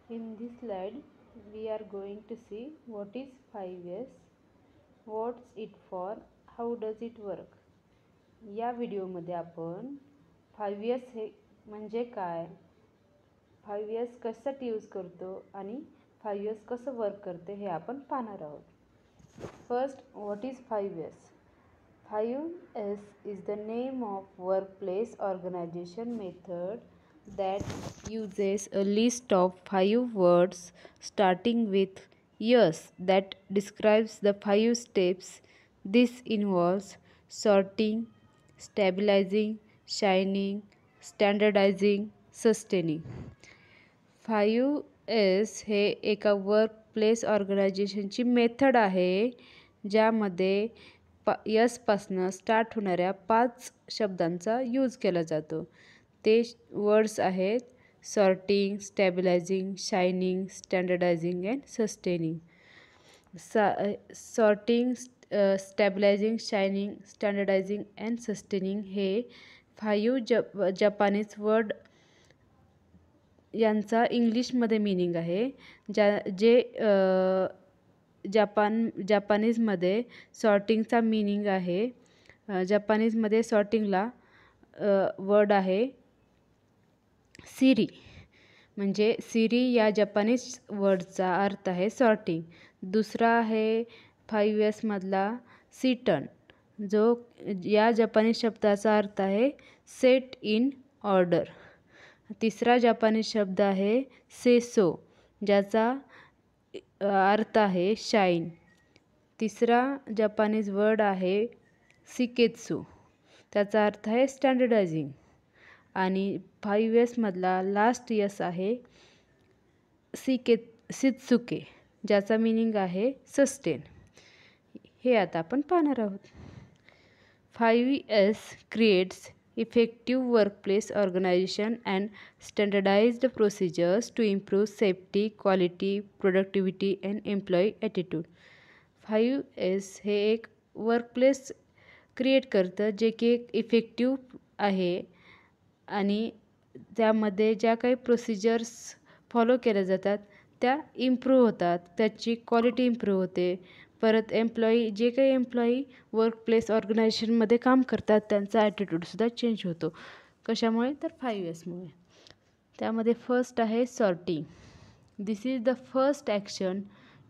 In this slide, we are going to see what is 5S, what's it for, how does it work. या व्हिडिओमध्ये आपण 5S हे म्हणजे काय, 5S कशासाठी यूज करतो आणि 5S कसं वर्क करते हे आपण पाहणार आहोत. First, what is 5S? 5S is the name of workplace organization method that uses a list of 5 words starting with yes that describes the 5 steps. This involves sorting, stabilizing, shining, standardizing, sustaining. 5S हे एका work place ऑर्गनायझेशनची method आहे ज्यामध्ये यसपासनं start होणाऱ्या 5 शब्दांचा use केला जातो. ते words आहेत sorting, stabilizing, shining, standardizing and sustaining. Sorting, stabilizing, shining, standardizing and sustaining हे 5 जपानीज वर्ड यांचा इंग्लिशमध्ये मीनिंग आहे. जे जपानीजमध्ये सॉर्टिंगचा मीनिंग आहे. जपानीजमध्ये सॉर्टिंगला वर्ड आहे सिरी. म्हणजे सिरी या जपानीज वर्डचा अर्थ आहे सॉर्टिंग. दुसरा आहे 5S मधला सीटन, जो या जपानीज शब्दाचा अर्थ आहे सेट इन ऑर्डर. तिसरा जपानीज शब्द आहे सेसो, ज्याचा अर्थ आहे शाईन. तिसरा जपानीज वर्ड आहे सिकेत्सू, त्याचा अर्थ आहे स्टँडर्डायझिंग. आणि 5S मधला लास्ट यस आहे सित्सुके, ज्याचा मीनिंग आहे सस्टेन. हे आता आपण पाहणार आहोत. 5S creates effective workplace organization and standardized procedures to improve safety, quality, productivity and employee attitude. 5S हे एक वर्कप्लेस क्रिएट करतं जे की एक इफेक्टिव्ह आहे आणि त्यामध्ये ज्या काही प्रोसिजर्स फॉलो केल्या जातात त्या इम्प्रूव्ह होतात, त्याची क्वालिटी इम्प्रूव्ह होते. परत जे काही एम्प्लॉई वर्कप्लेस ऑर्गनायझेशनमध्ये काम करतात त्यांचा ॲटिट्यूडसुद्धा चेंज होतो. कशामुळे? तर 5Sमुळे. त्यामध्ये फर्स्ट आहे sorting. This is the first action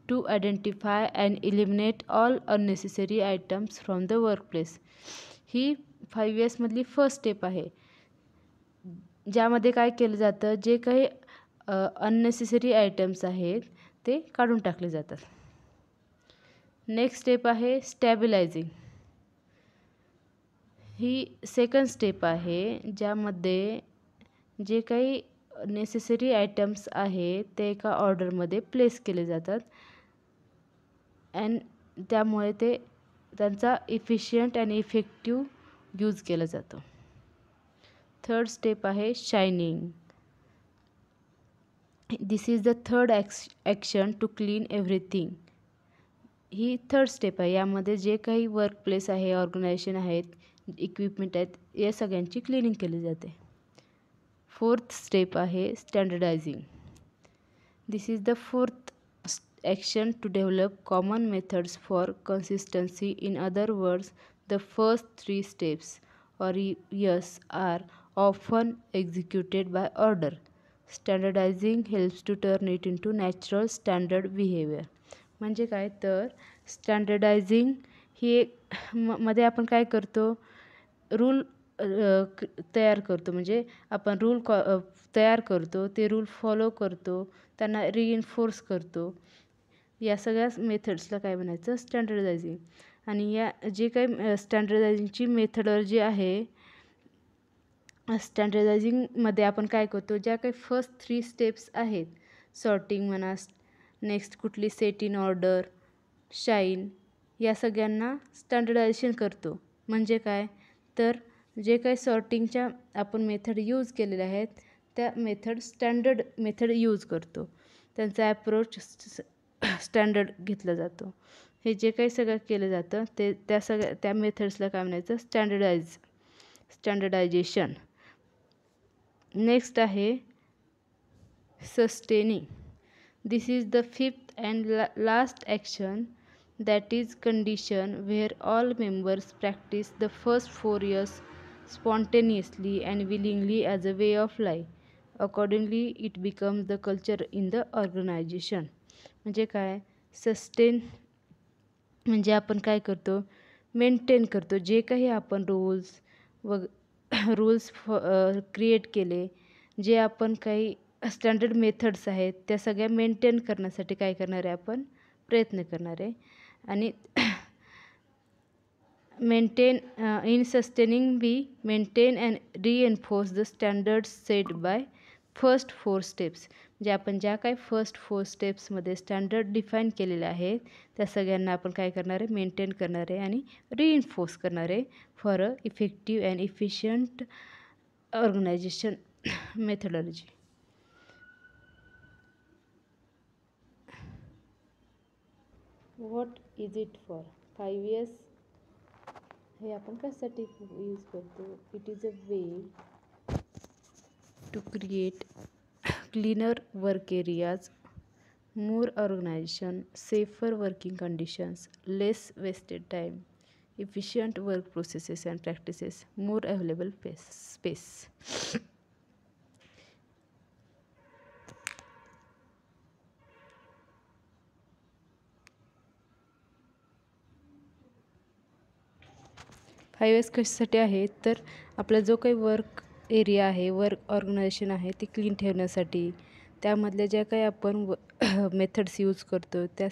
to identify and eliminate all unnecessary items from the workplace. ही 5S मधली फर्स्ट स्टेप आहे, ज्यामध्ये काय केलं जातं, जे काही अननेसेसरी आयटम्स आहेत ते काढून टाकले जातात. नेक्स्ट स्टेप आहे स्टॅबिलायझिंग. ही सेकंड स्टेप आहे, ज्यामध्ये जे काही नेसेसरी आयटम्स आहेत ते एका ऑर्डरमध्ये प्लेस केले जातात अँड त्यामुळे त्यांचा इफिशियंट आणि इफेक्टिव्ह यूज केला जातो. थर्ड स्टेप आहे shining. This is the third action to clean everything. ही थर्ड स्टेप आहे, यामध्ये जे काही वर्कप्लेस आहे, ऑर्गनायझेशन आहेत, इक्विपमेंट आहेत, या सगळ्यांची क्लिनिंग केली जाते. फोर्थ स्टेप आहे standardising. This is the fourth action to develop common methods for consistency. In other words, the first 3 steps or yes are often executed by order. Standardizing helps to turn it into natural standard behavior. म्हणजे काय तर स्टँडर्डायझिंग ही मध्ये आपण काय करतो, rule तयार करतो. म्हणजे आपण रूल तयार करतो, ते रूल फॉलो करतो, त्यांना रिइन्फोर्स करतो. या सगळ्या मेथड्सला काय म्हणायचं, स्टँडर्डायझिंग. आणि या जे काही स्टँडर्डायझिंगची मेथडॉलॉजी आहे, स्टँडर्डायझिंगमध्ये आपण काय करतो, ज्या काही फर्स्ट 3 steps आहेत, सॉर्टिंग म्हणा, नेक्स्ट कुठली सेट इन ऑर्डर, शाईन, या सगळ्यांना स्टँडर्डायझेशन करतो. म्हणजे काय तर जे काही सॉर्टिंगच्या आपण मेथड यूज केलेल्या आहेत त्या मेथड स्टँडर्ड मेथड यूज करतो, त्यांचा ॲप्रोच स्टँडर्ड घेतला जातो. हे जे काही सगळं केलं जातं ते त्या मेथड्सला काय म्हणायचं, स्टँडर्डायझेशन. नेक्स्ट आहे sustaining. This is the fifth and last action, that is condition, where all members practice the first 4 years spontaneously and willingly as a way of life. Accordingly, it becomes the culture in the organization. म्हणजे काय, sustain म्हणजे आपण काय करतो, maintain करतो. जे काही आपण व रूल्स क्रिएट केले, जे आपण काही स्टँडर्ड मेथड्स आहेत, त्या सगळ्या मेंटेन करण्यासाठी काय करणार आहे, आपण प्रयत्न करणार आहे. आणि maintain in sustaining we maintain and reinforce the standards set by first 4 steps. म्हणजे आपण ज्या काही फर्स्ट 4 स्टेप्समध्ये स्टँडर्ड डिफाईन केलेले आहेत, त्या सगळ्यांना आपण काय करणार आहे, मेंटेन करणार आहे आणि रिइन्फोर्स करणार आहे for a effective and efficient organization methodology. What is it for 5 years? हे आपण कशासाठी यूज करतो? It is a way to create cleaner work areas, more organization, safer working conditions, less wasted time, efficient work processes and practices, more available space. Five S कशासाठी आहे, तर आपला जो काही वर्क एरिया आहे, वर्क ऑर्गनायझेशन आहे, ती clean ठेवण्यासाठी, त्यामधल्या ज्या काही आपण मेथड्स यूज करतो त्या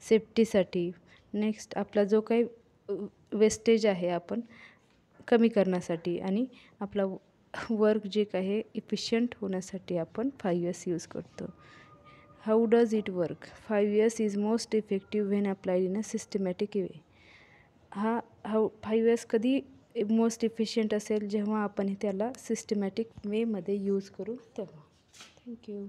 सेफ्टीसाठी, नेक्स्ट आपला जो काही वेस्टेज आहे आपण कमी करण्यासाठी, आणि आपला वर्क जे काही इफिशियंट होण्यासाठी आपण 5 years यूज करतो. How does it work? 5 years is most effective when applied in a systematic way. 5 years कधी मोस्ट इफिशियंट असेल, जेव्हा आपण त्याला सिस्टमॅटिक वेमध्ये यूज करू तेव्हा. थँक्यू.